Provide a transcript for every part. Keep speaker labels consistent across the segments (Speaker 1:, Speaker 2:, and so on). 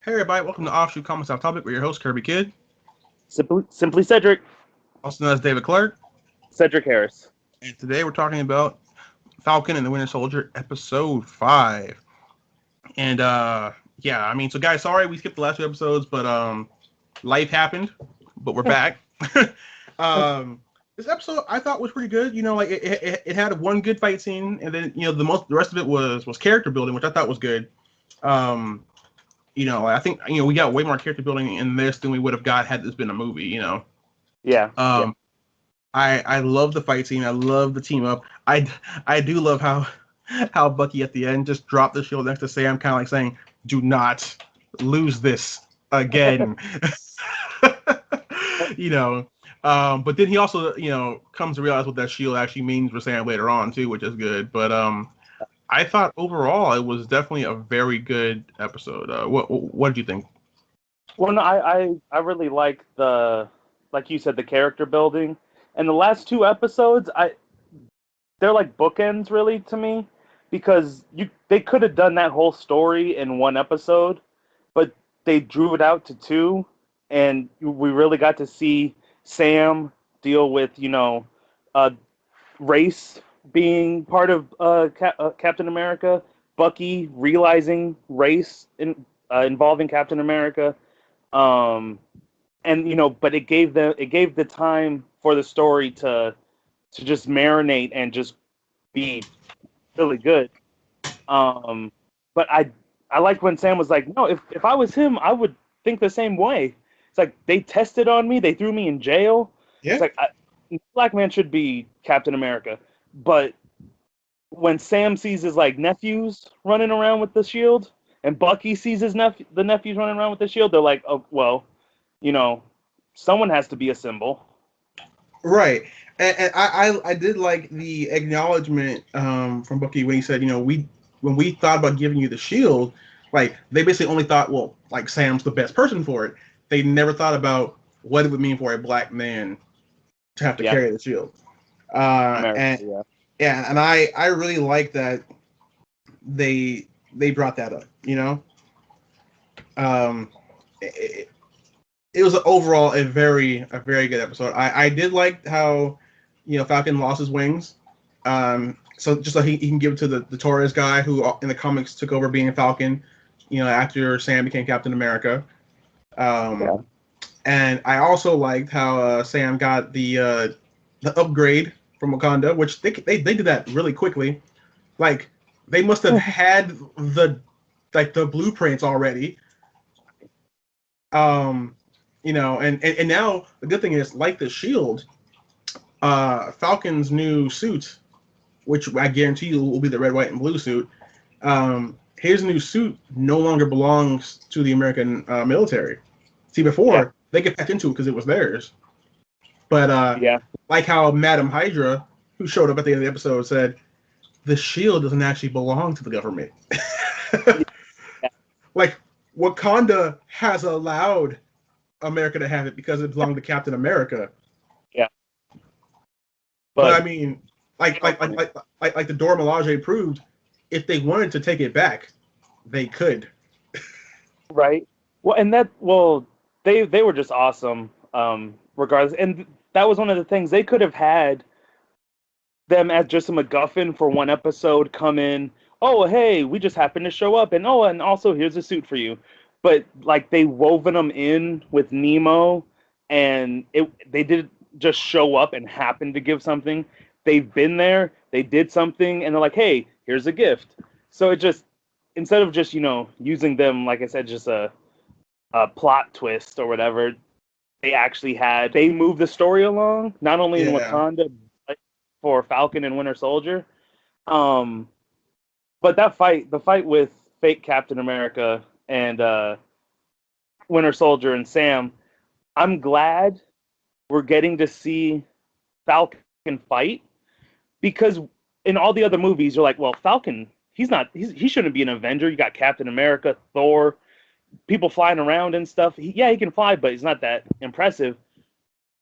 Speaker 1: Hey everybody, welcome to Offshoot Comments Off Topic. We're your host, Kirby Kidd,
Speaker 2: Simply Cedric.
Speaker 1: also known as David Clark.
Speaker 2: Cedric Harris.
Speaker 1: And today we're talking about Falcon and the Winter Soldier, Episode 5. And so guys, sorry we skipped the last two episodes, but life happened, but we're back. um, this episode I thought was pretty good. You know, like it had one good fight scene, and then the rest of it was character building, which I thought was good. Um, I think we got way more character building in this than we would have got had this been a movie.
Speaker 2: Yeah.
Speaker 1: I love the fight scene. I love the team up. I do love how Bucky at the end just dropped the shield next to Sam, kind of like saying, "Do not lose this again." But then he also comes to realize what that shield actually means for Sam later on too, which is good. But I thought overall it was definitely a very good episode. What did you think?
Speaker 2: Well, no, I really like like you said, the character building. And the last two episodes, they're like bookends really to me, because they could have done that whole story in one episode, but they drew it out to two, and we really got to see Sam deal with race being part of Captain America, Bucky realizing race involving Captain America, and but it gave the time for the story to just marinate and just be really good. But I liked when Sam was like, no, if I was him, I would think the same way. It's like, they tested on me, they threw me in jail.
Speaker 1: Yeah.
Speaker 2: It's like, black man should be Captain America. But when Sam sees his like nephews running around with the shield, and Bucky sees the nephews running around with the shield, they're like, oh well, someone has to be a symbol.
Speaker 1: Right. And I did like the acknowledgement from Bucky when he said, when we thought about giving you the shield, like they basically only thought, well, like Sam's the best person for it. They never thought about what it would mean for a black man to have to carry the shield. And I really like that they brought that up. It was overall a very good episode. I did like how Falcon lost his wings, so just so he can give it to the Torres guy who in the comics took over being Falcon, after Sam became Captain America. And I also liked how Sam got the upgrade from Wakanda, which they did that really quickly. Like they must have had the blueprints already. And now the good thing is, like the shield, Falcon's new suit, which I guarantee you will be the red, white, and blue suit. His new suit no longer belongs to the American military. See, before they get back into it because it was theirs. But like how Madam Hydra, who showed up at the end of the episode, said, the shield doesn't actually belong to the government. Like Wakanda has allowed America to have it because it belonged to Captain America.
Speaker 2: Yeah.
Speaker 1: But I mean, like the Dora Milaje proved, if they wanted to take it back, they could.
Speaker 2: Right. Well, they were just awesome, regardless. And that was one of the things. They could have had them as just a MacGuffin for one episode, come in, oh, hey, we just happened to show up, and and also here's a suit for you. But like they woven them in with Nemo, and they did just show up and happen to give something. They've been there, they did something, and they're like, hey, here's a gift. So it just, instead of just using them, like I said, just a plot twist or whatever, they moved the story along, not only in Wakanda, but for Falcon and Winter Soldier. But the fight with fake Captain America and Winter Soldier and Sam, I'm glad we're getting to see Falcon fight, because in all the other movies, you're like, well, Falcon, he shouldn't be an Avenger. You got Captain America, Thor, people flying around and stuff. He can fly, but he's not that impressive.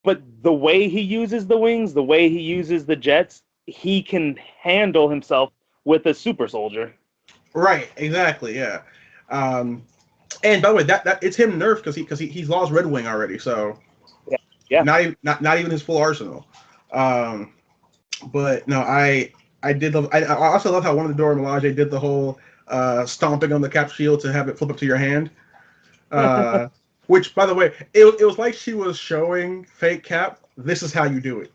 Speaker 2: But the way he uses the wings, the way he uses the jets, he can handle himself with a super soldier.
Speaker 1: Right, exactly, yeah. And by the way, that it's him nerfed because he's lost Red Wing already, so
Speaker 2: Yeah.
Speaker 1: not even his full arsenal. But no, I did love. I also love how one of the Dora Milaje did the whole stomping on the cap shield to have it flip up to your hand. Which, by the way, it was like she was showing fake Cap. This is how you do it.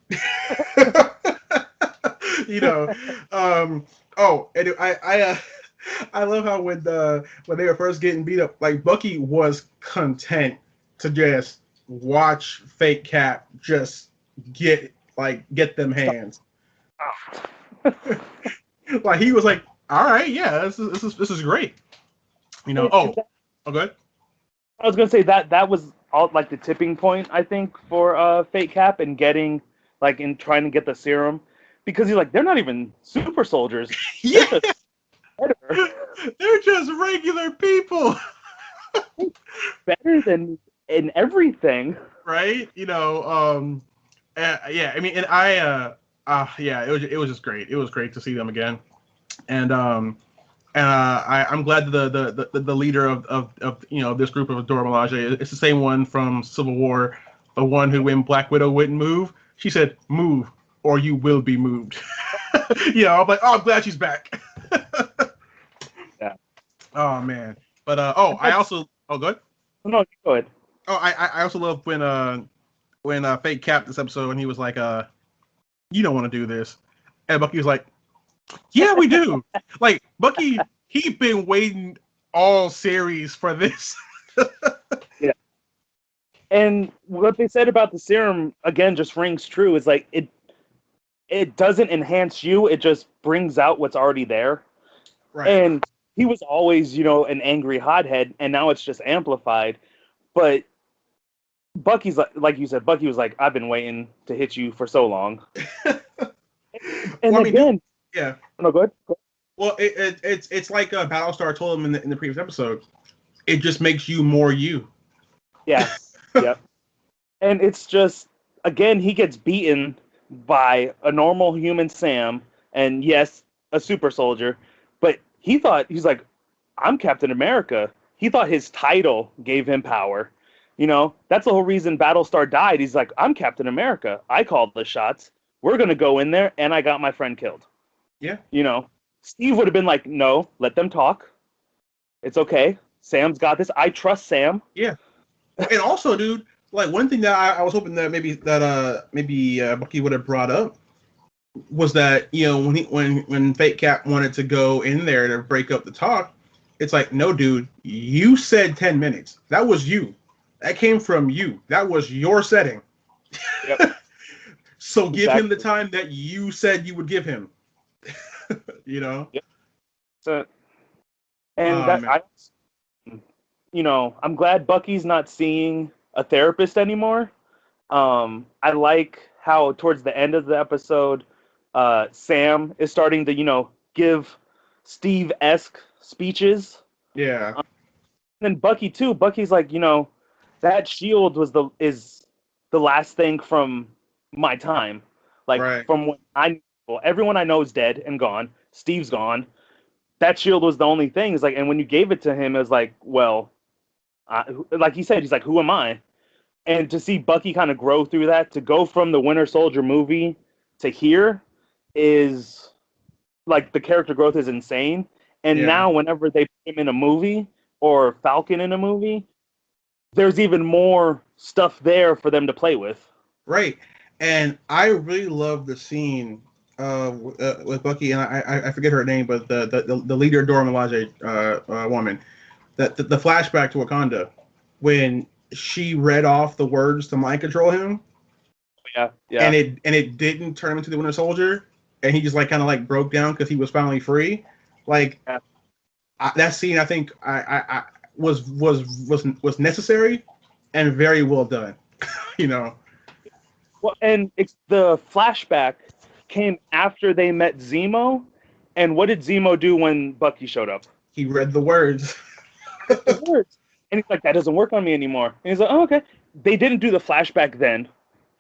Speaker 1: You know. Oh, and I love how when they were first getting beat up, like Bucky was content to just watch fake Cap just get them hands. Like he was like, all right, yeah, this is great. You know. Oh, good.
Speaker 2: I was gonna say that was all like the tipping point, I think, for Fake Cap and getting like in trying to get the serum, because he's like, they're not even super soldiers.
Speaker 1: Yeah,
Speaker 2: They're
Speaker 1: just regular people.
Speaker 2: better than in everything.
Speaker 1: Right? You know, yeah. I mean, and yeah, it was just great. It was great to see them again, and I'm glad that the leader of this group of Dora Milaje, it's the same one from Civil War, the one who when Black Widow wouldn't move, she said, "Move, or you will be moved." I'm like, oh, I'm glad she's back.
Speaker 2: Yeah.
Speaker 1: Oh man, but I also good.
Speaker 2: No, go ahead.
Speaker 1: Oh, I also love when Fake capped this episode and he was like, you don't want to do this, and Bucky was like, yeah, we do. Like Bucky, he'd been waiting all series for this.
Speaker 2: Yeah. And what they said about the serum again just rings true. Is like it doesn't enhance you; it just brings out what's already there.
Speaker 1: Right.
Speaker 2: And he was always, an angry hothead, and now it's just amplified. But Bucky's like you said, Bucky was like, I've been waiting to hit you for so long. And
Speaker 1: well,
Speaker 2: again,
Speaker 1: yeah.
Speaker 2: No, go ahead.
Speaker 1: Well, it's like Battlestar told him in the previous episode. It just makes you more you.
Speaker 2: Yeah. Yep. And it's just, again, he gets beaten by a normal human Sam, and yes, a super soldier. But he's like, I'm Captain America. He thought his title gave him power. That's the whole reason Battlestar died. He's like, I'm Captain America. I called the shots. We're going to go in there, and I got my friend killed.
Speaker 1: Yeah.
Speaker 2: Steve would have been like, no, let them talk. It's okay. Sam's got this. I trust Sam.
Speaker 1: Yeah. And also, dude, like one thing that I was hoping that maybe Bucky would have brought up was that, when Fake Cap wanted to go in there to break up the talk, it's like, no, dude, you said 10 minutes. That was you. That came from you. That was your setting.
Speaker 2: Yep.
Speaker 1: So give him the time that you said you would give him. Yep.
Speaker 2: So, and I'm glad Bucky's not seeing a therapist anymore. I like how towards the end of the episode, Sam is starting to, give Steve-esque speeches.
Speaker 1: Yeah.
Speaker 2: And Bucky too. Bucky's like, that shield is the last thing from my time. Like
Speaker 1: right.
Speaker 2: From when everyone I know is dead and gone. Steve's gone. That shield was the only thing. It's like, and when you gave it to him, it was like, well, like he said, he's like, who am I? And to see Bucky kind of grow through that, to go from the Winter Soldier movie to here, is like the character growth is insane. And now whenever they put him in a movie or Falcon in a movie, there's even more stuff there for them to play with.
Speaker 1: Right. And I really love the scene with Bucky, and I forget her name, but the leader Dora Milaje woman, the flashback to Wakanda when she read off the words to mind control him.
Speaker 2: Yeah.
Speaker 1: And it didn't turn him into the Winter Soldier, and he just kind of broke down because he was finally free. That scene, I think, I was necessary and very well done.
Speaker 2: Well, and the flashback came after they met Zemo, and what did Zemo do when Bucky showed up?
Speaker 1: He read the words.
Speaker 2: And he's like, that doesn't work on me anymore. And he's like, oh, okay. They didn't do the flashback then.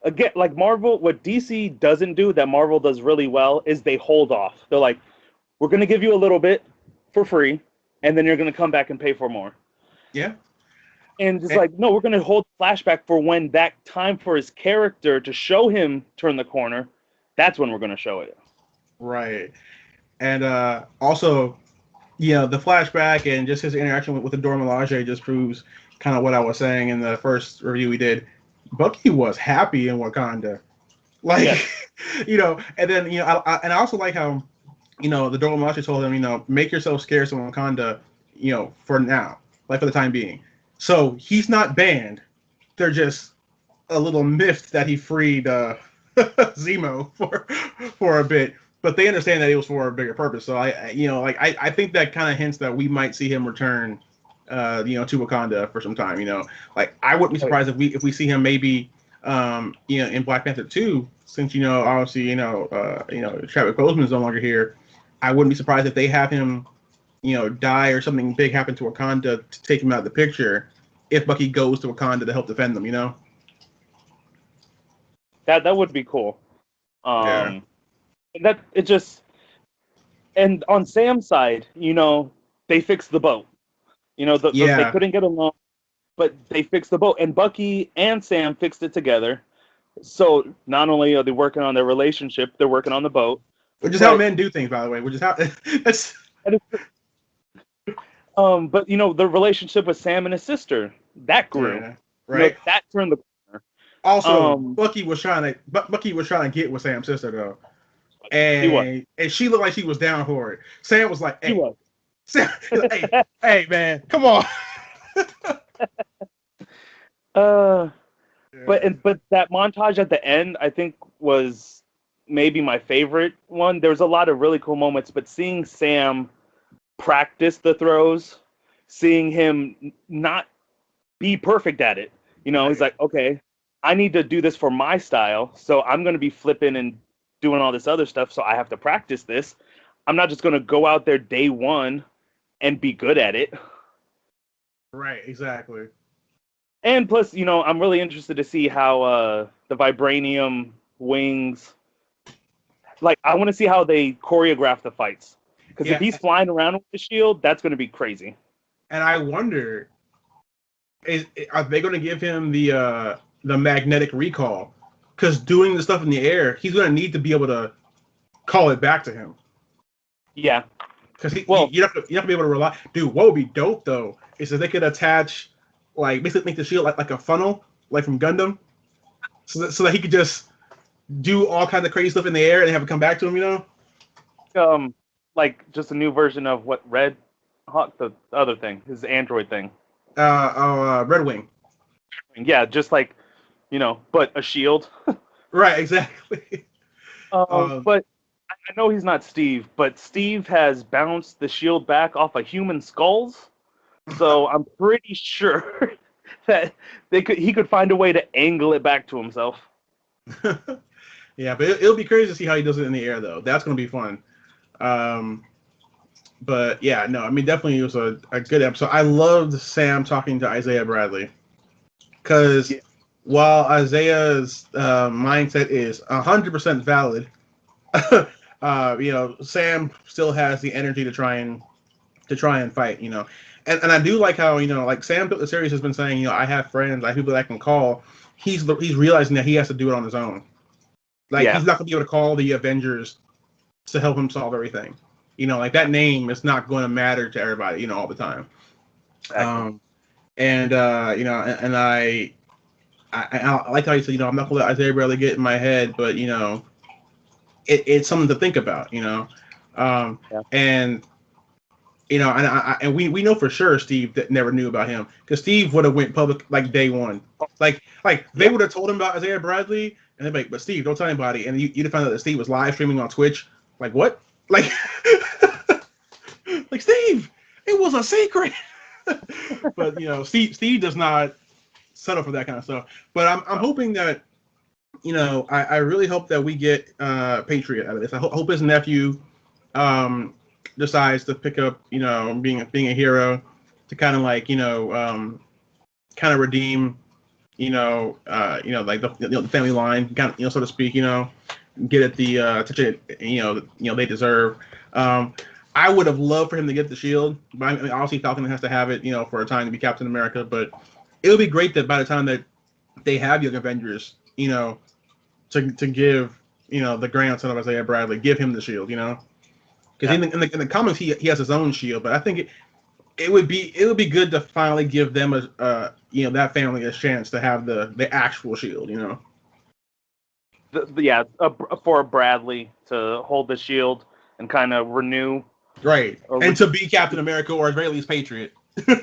Speaker 2: Again, like Marvel, what DC doesn't do that Marvel does really well is they hold off. They're like, we're going to give you a little bit for free, and then you're going to come back and pay for more.
Speaker 1: Yeah.
Speaker 2: And it's like, no, we're going to hold flashback for when that time for his character to show him turn the corner. That's when we're going to show it.
Speaker 1: Right. And also, the flashback and just his interaction with the Dora Milaje just proves kind of what I was saying in the first review we did. Bucky was happy in Wakanda. Like,
Speaker 2: Yes.
Speaker 1: And then, I also like how, the Dora Milaje told him, make yourself scarce in Wakanda, for now, like for the time being. So he's not banned. They're just a little miffed that he freed Zemo for a bit, but they understand that it was for a bigger purpose. So I think that kind of hints that we might see him return, to Wakanda for some time. Like I wouldn't be surprised if we see him maybe, in Black Panther 2, since obviously Chadwick Boseman is no longer here. I wouldn't be surprised if they have him, die or something big happen to Wakanda to take him out of the picture. If Bucky goes to Wakanda to help defend them,
Speaker 2: That would be cool.
Speaker 1: Yeah.
Speaker 2: That it just, and on Sam's side, they fixed the boat. They couldn't get along, but they fixed the boat, and Bucky and Sam fixed it together. So not only are they working on their relationship, they're working on the boat.
Speaker 1: Which is how men do things, by the way. Which is how that's.
Speaker 2: But the relationship with Sam and his sister that grew,
Speaker 1: yeah, right?
Speaker 2: That turned the corner.
Speaker 1: Also, Bucky was trying to get with Sam's sister though, and she looked like she was down for it. Sam was like, "Hey,
Speaker 2: he was.
Speaker 1: Sam, hey, man, come on."
Speaker 2: But that montage at the end, I think, was maybe my favorite one. There was a lot of really cool moments, but seeing Sam practice the throws, seeing him not be perfect at it, he's like, okay, I need to do this for my style, so I'm going to be flipping and doing all this other stuff, so I have to practice this. I'm not just going to go out there day one and be good at it.
Speaker 1: Right, exactly.
Speaker 2: And plus, I'm really interested to see how the vibranium wings, like, I want to see how they choreograph the fights. Because if he's flying around with the shield, that's going to be crazy.
Speaker 1: And I wonder, are they going to give him the magnetic recall? Because doing the stuff in the air, he's going to need to be able to call it back to him.
Speaker 2: Yeah.
Speaker 1: Because you have to be able to rely. Dude, what would be dope though is if they could attach, like, basically make the shield like a funnel, like from Gundam, so that he could just do all kinds of crazy stuff in the air and have it come back to him.
Speaker 2: Like just a new version of what Red Hawk, the other thing, his android thing.
Speaker 1: Red Wing.
Speaker 2: Yeah, just like, but a shield.
Speaker 1: Right, exactly.
Speaker 2: But I know he's not Steve, but Steve has bounced the shield back off of human skulls, so I'm pretty sure that he could find a way to angle it back to himself.
Speaker 1: Yeah, but it'll be crazy to see how he does it in the air, though. That's going to be fun. But yeah, no, I mean, definitely it was a good episode. I loved Sam talking to Isaiah Bradley because while Isaiah's mindset is 100% valid, Sam still has the energy to try and fight, and I do like how like Sam the series has been saying, I have friends, I have people that I can call. He's realizing that he has to do it on his own. Like he's not gonna be able to call the Avengers to help him solve everything. Like that name is not going to matter to everybody, all the time. Exactly. And I like how you said, I'm not going to let Isaiah Bradley get in my head, but it's something to think about, and and we know for sure Steve that never knew about him because Steve would have went public like day one, like they would have told him about Isaiah Bradley, and they'd be like, but Steve, don't tell anybody, and you'd have found out that Steve was live streaming on Twitch. Like what? Like, like Steve, it was a secret. But Steve does not settle for that kind of stuff. But I'm hoping that I really hope that we get Patriot out of this. I hope his nephew decides to pick up being a hero to kind of like kind of redeem like the family line, kind of so to speak, get at the attention they deserve. I would have loved for him to get the shield, but I mean, obviously Falcon has to have it, for a time to be Captain America. But it would be great that by the time that they have Young Avengers, to give the grandson of Isaiah Bradley, give him the shield, because in the comics he has his own shield, but I think it would be good to finally give them that family a chance to have the actual shield,
Speaker 2: For Bradley to hold the shield and kind of renew.
Speaker 1: Right, and to be Captain America or at very least Patriot,
Speaker 2: And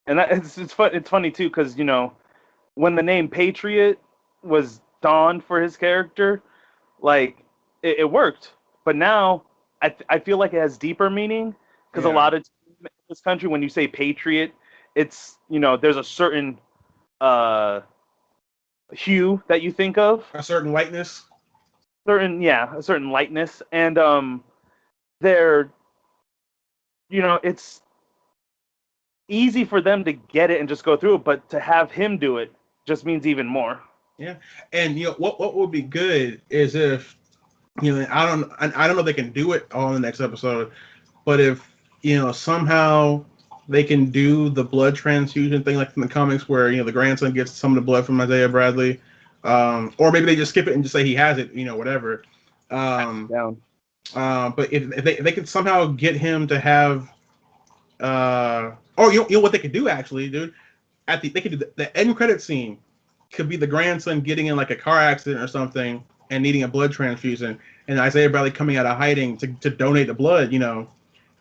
Speaker 2: it's funny too because when the name Patriot was donned for his character, like it worked. But now I feel like it has deeper meaning because a lot of in this country, when you say Patriot, it's there's a certain hue that you think of,
Speaker 1: a certain lightness,
Speaker 2: a certain lightness, and they're it's easy for them to get it and just go through it, but to have him do it just means even more.
Speaker 1: Yeah, and what would be good is if I don't know if they can do it all in the next episode, but if somehow they can do the blood transfusion thing like in the comics where the grandson gets some of the blood from Isaiah Bradley, or maybe they just skip it and just say he has it, whatever. But if they could somehow get him to have, what they could do actually, dude, they could do the end credit scene could be the grandson getting in like a car accident or something and needing a blood transfusion, and Isaiah Bradley coming out of hiding to donate the blood,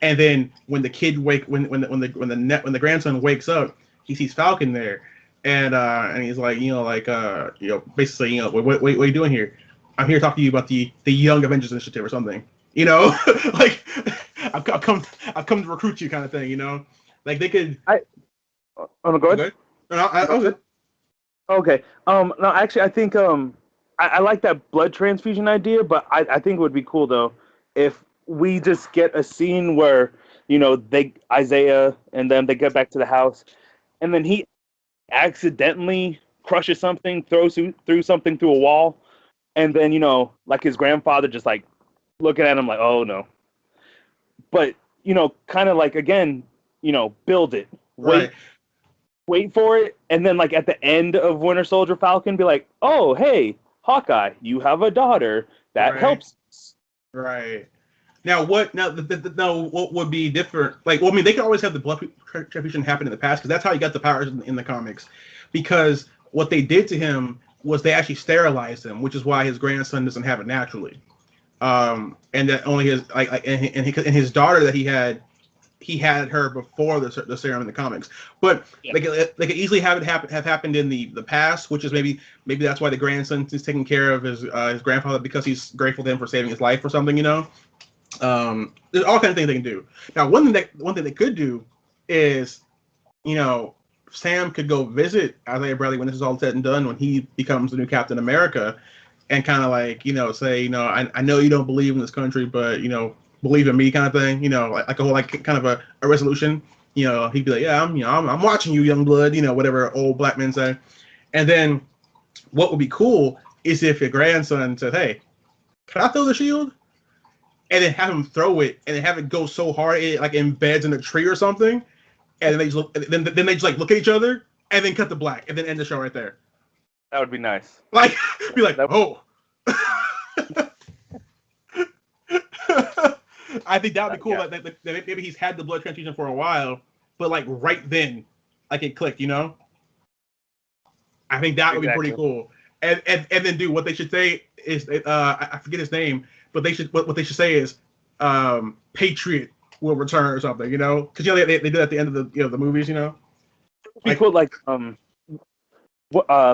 Speaker 1: and then when the kid when the grandson wakes up, he sees Falcon there, and he's like, basically, what are you doing here? I'm here talking to you about the Young Avengers Initiative or something, like I've come to recruit you kind of thing, like they could.
Speaker 2: Go ahead.
Speaker 1: No, I was good.
Speaker 2: Okay. No, actually, I think I like that blood transfusion idea, but I think it would be cool though if we just get a scene where Isaiah and them they get back to the house, and then he accidentally crushes something, through something through a wall, and then like his grandfather just like looking at him like, oh no. But kind of like again, build it,
Speaker 1: right.
Speaker 2: Wait for it, and then like at the end of Winter Soldier Falcon, be like, "Oh, hey, Hawkeye, you have a daughter that helps."
Speaker 1: Right. Now, what would be different? Like, well, I mean, they could always have the blood transfusion happen in the past because that's how he got the powers in the comics. Because what they did to him was they actually sterilized him, which is why his grandson doesn't have it naturally. And that only his and his daughter that he had her before the serum in the comics, but they could easily have happened in the past, which is maybe that's why the grandson is taking care of his grandfather because he's grateful to him for saving his life or something, There's all kinds of things they can do. Now, one thing they could do is, Sam could go visit Isaiah Bradley when this is all said and done, when he becomes the new Captain America, and kind of like, say, I know you don't believe in this country, but believe in me kind of thing, like a whole kind of a resolution. He'd be like, yeah, I'm watching you, young blood, whatever old black men say. And then what would be cool is if your grandson said, hey, can I throw the shield? And then have him throw it and then have it go so hard it like embeds in a tree or something. And then they just look, then they just like look at each other and then cut the black and then end the show right there.
Speaker 2: That would be nice.
Speaker 1: Like, be like, oh. I think that would be cool. That maybe he's had the blood transfusion for a while, but like right then, like it clicked, I think that would be pretty cool. And then, dude, what they should say is, I forget his name, but what they should say is, Patriot will return or something, because they do that at the end of the movies,
Speaker 2: It'd be cool, like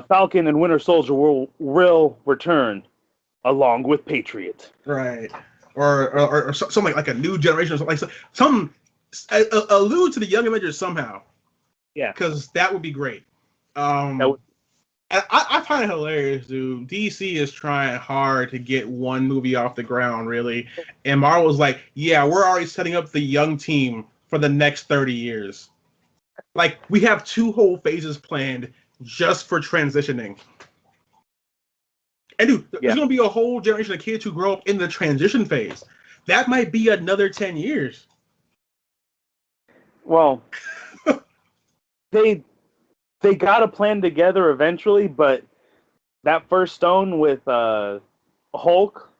Speaker 2: Falcon and Winter Soldier will return along with Patriot.
Speaker 1: Right. Or something like a new generation or something. Like some allude to the Young Avengers somehow.
Speaker 2: Yeah.
Speaker 1: Because that would be great. I find it hilarious, dude. DC is trying hard to get one movie off the ground, really. And Marvel's like, yeah, we're already setting up the young team for the next 30 years. Like, we have 2 whole phases planned just for transitioning. And dude,
Speaker 2: Yeah.
Speaker 1: there's gonna be a whole generation of kids who grow up in the transition phase. That might be another 10 years.
Speaker 2: Well, they got a plan together eventually, but that first stone with Hulk,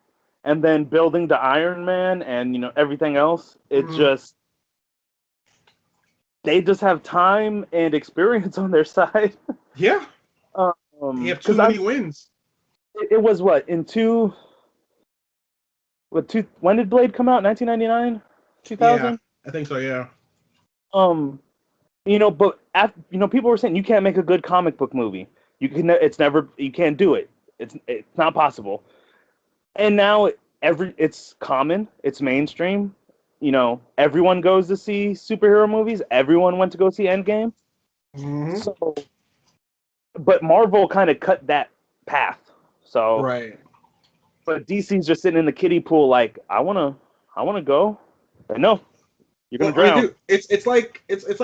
Speaker 2: and then building the Iron Man, and everything else, it's just they just have time and experience on their side.
Speaker 1: Yeah. They have too
Speaker 2: 'Cause
Speaker 1: many wins.
Speaker 2: it was what in when did Blade come out? 1999,
Speaker 1: Yeah,
Speaker 2: 2000.
Speaker 1: I think so. Yeah.
Speaker 2: But people were saying you can't make a good comic book movie. You can't do it. It's not possible. And now it's common, it's mainstream. Everyone goes to see superhero movies. Everyone went to go see Endgame.
Speaker 1: Mm-hmm.
Speaker 2: So, but Marvel kind of cut that path. So,
Speaker 1: Right.
Speaker 2: but DC's just sitting in the kiddie pool, like I wanna go. But no, you're gonna
Speaker 1: Well, I mean,
Speaker 2: drown.
Speaker 1: dude, it's like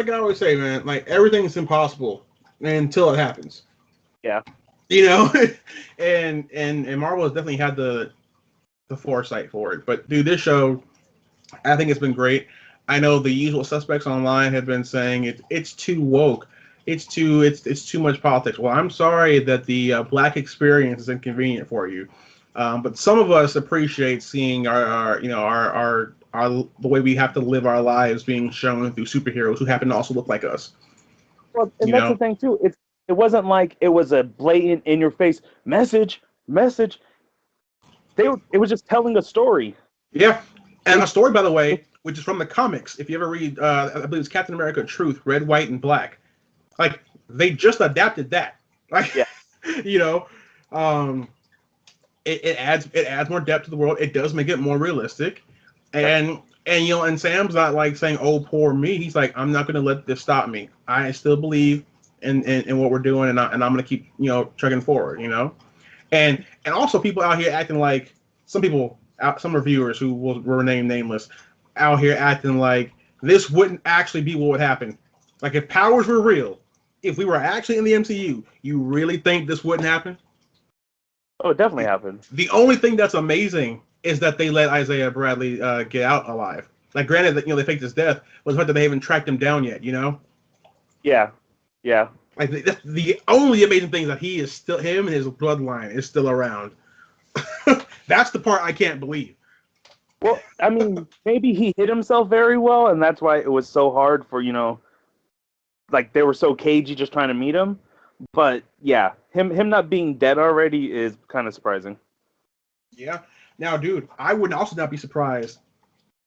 Speaker 1: I always say, man. Like everything's impossible until it happens.
Speaker 2: Yeah.
Speaker 1: You know, and Marvel has definitely had the foresight for it. But dude, this show, I think it's been great. I know the usual suspects online have been saying it's too woke. It's too much politics. Well, I'm sorry that the black experience is inconvenient for you, but some of us appreciate seeing our the way we have to live our lives being shown through superheroes who happen to also look like us.
Speaker 2: Well,
Speaker 1: You
Speaker 2: and that's the
Speaker 1: know?
Speaker 2: thing too. It wasn't like it was a blatant in your face message. It was just telling a story.
Speaker 1: Yeah, and a story, by the way, which is from the comics. If you ever read, I believe it's Captain America: Truth, Red, White, and Black. Like they just adapted that. Like,
Speaker 2: Yeah.
Speaker 1: you know, um, it adds more depth to the world. It does make it more realistic, and Sam's not like saying, "Oh, poor me." He's like, "I'm not going to let this stop me. I still believe in what we're doing, and I'm going to keep trucking forward." And also people out here acting like some reviewers who will remain nameless out here acting like this wouldn't actually be what would happen. Like if powers were real, if we were actually in the MCU, you really think this wouldn't happen?
Speaker 2: Oh, it definitely happened.
Speaker 1: The only thing that's amazing is that they let Isaiah Bradley get out alive. Like granted that they faked his death, but the fact that they haven't tracked him down yet,
Speaker 2: Yeah. Yeah.
Speaker 1: Like the only amazing thing is that he is still him and his bloodline is still around. That's the part I can't believe.
Speaker 2: Well, I mean, maybe he hit himself very well, and that's why it was so hard for like they were so cagey just trying to meet him. But yeah, him not being dead already is kind of surprising.
Speaker 1: Yeah. Now, dude, I would also not be surprised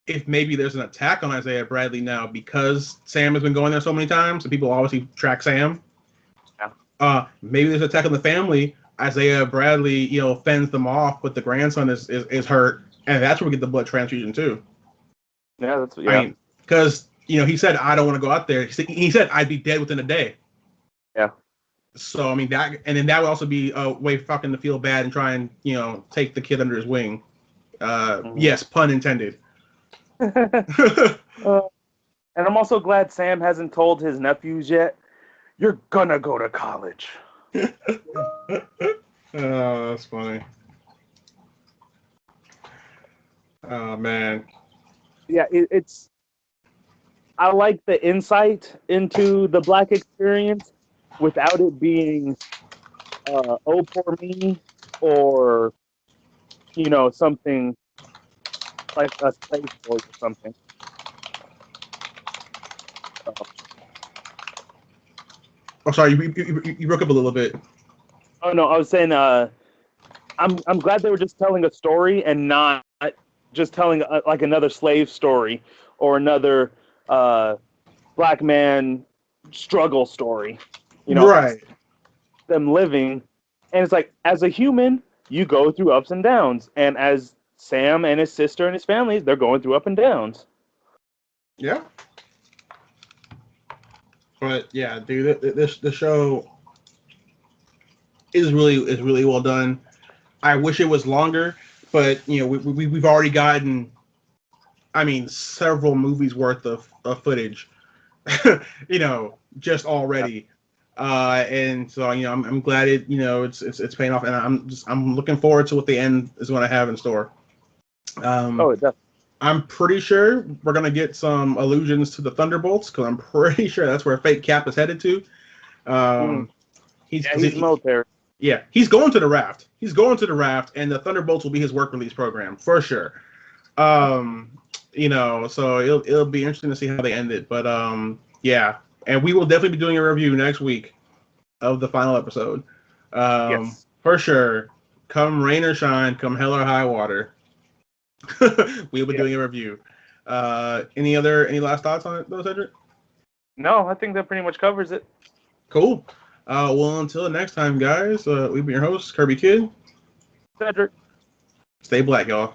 Speaker 1: if maybe there's an attack on Isaiah Bradley now because Sam has been going there so many times and people obviously track Sam.
Speaker 2: Yeah.
Speaker 1: Maybe there's an attack on the family. Isaiah Bradley, fends them off, but the grandson is hurt, and that's where we get the blood transfusion too.
Speaker 2: Yeah,
Speaker 1: I mean, because he said I don't want to go out there. He said I'd be dead within a day.
Speaker 2: Yeah.
Speaker 1: So I mean that, and then that would also be a way for Falcon to feel bad and try and take the kid under his wing. Yes, pun intended.
Speaker 2: And I'm also glad Sam hasn't told his nephews yet. You're gonna go to college.
Speaker 1: Oh, that's funny. Oh man.
Speaker 2: Yeah, it's. I like the insight into the black experience without it being, oh poor me, or something like a slave boy or something.
Speaker 1: Oh, sorry, you broke up a little bit.
Speaker 2: Oh no, I was saying, I'm glad they were just telling a story and not just telling like another slave story or another black man struggle story.
Speaker 1: Right.
Speaker 2: It's them living, and it's like as a human, you go through ups and downs, and as Sam and his sister and his family, they're going through up and downs.
Speaker 1: Yeah. But yeah, dude, the show is really well done. I wish it was longer, but we've already gotten, I mean, several movies worth of footage, just already. And so I'm glad it's paying off, and I'm looking forward to what the end is going to have in store.
Speaker 2: Oh, definitely.
Speaker 1: I'm pretty sure we're gonna get some allusions to the Thunderbolts because I'm pretty sure that's where Fake Cap is headed to. Um, he's
Speaker 2: Yeah, he's military.
Speaker 1: Yeah, he's going to the raft. He's going to the raft, and the Thunderbolts will be his work release program for sure. So it'll be interesting to see how they end it. But yeah, and we will definitely be doing a review next week of the final episode.
Speaker 2: Yes.
Speaker 1: For sure. Come rain or shine, come hell or high water. We'll be doing a review. Any last thoughts on it, though, Cedric?
Speaker 2: No, I think that pretty much covers it.
Speaker 1: Cool. Well, until next time, guys, we've been your hosts, Kirby Kid.
Speaker 2: Cedric.
Speaker 1: Stay black, y'all.